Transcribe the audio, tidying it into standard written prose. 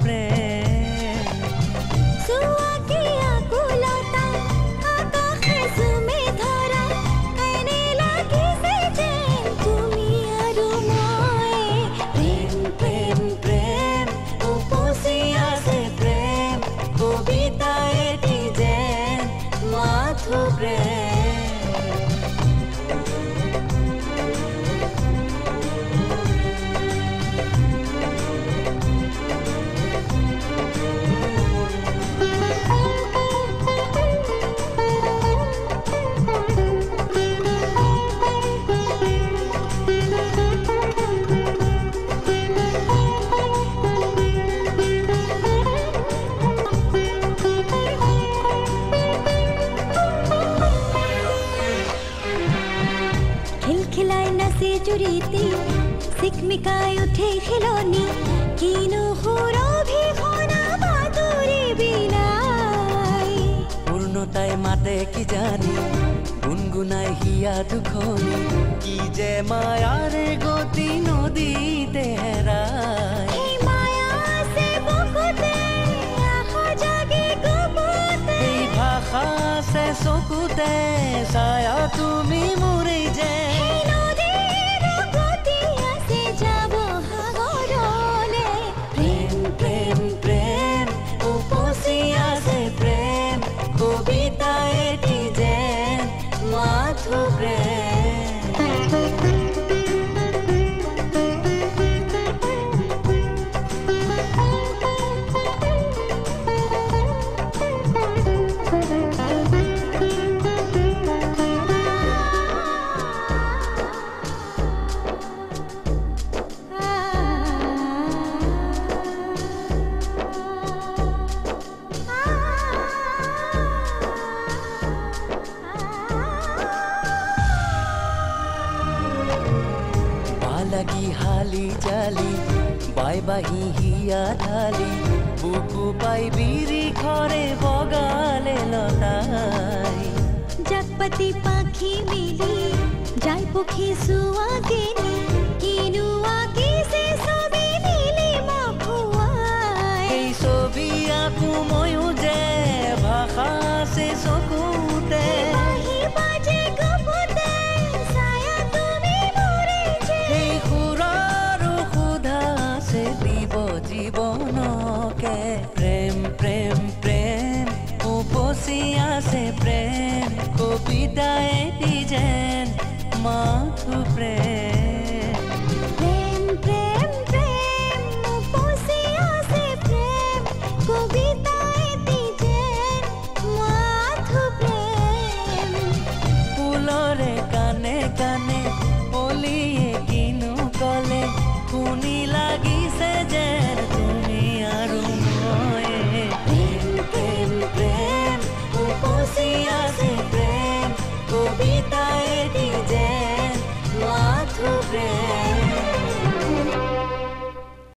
প্ৰেম সুৱাগিয়া কুলতা আকাশে চুমে ধৰা এনে লাগিছে যেন তুমি আৰু মই প্ৰেম প্ৰেম প্ৰেম উপচি আছে প্ৰেম কবিতা এটি যেন মাথো প্ৰেম খিলখিলাই নাচে জুৰিতে চিকমিকাই উঠে খেলনি কিনো সুৰভিখনা বাতৰি বিলাই পূৰ্ণতাই মাতে কি জানি গুণগুণাই হিয়া দুখনি কি যে মায়াৰে গতি নদীতে হেৰাই এই মায়া আছে বুকুতে আশা জাগে গুপুতে এই ভাষা আছে চকুতে ছায়া তুমি মোৰেই যে এই নদীৰ গতি আছে যাব সাগৰলে প্ৰেম প্ৰেম প্ৰেম উপচি আছে প্ৰেম কবিতা এটি যেন মাথো প্ৰেম লাগি হালি জালি বাই বাহি হিয়া ঢালি বুকু পাই বিৰি ঘৰে বগালে লতাই জাকপাতি পাখি মিলি যাই পক্ষী সুৱাগিনী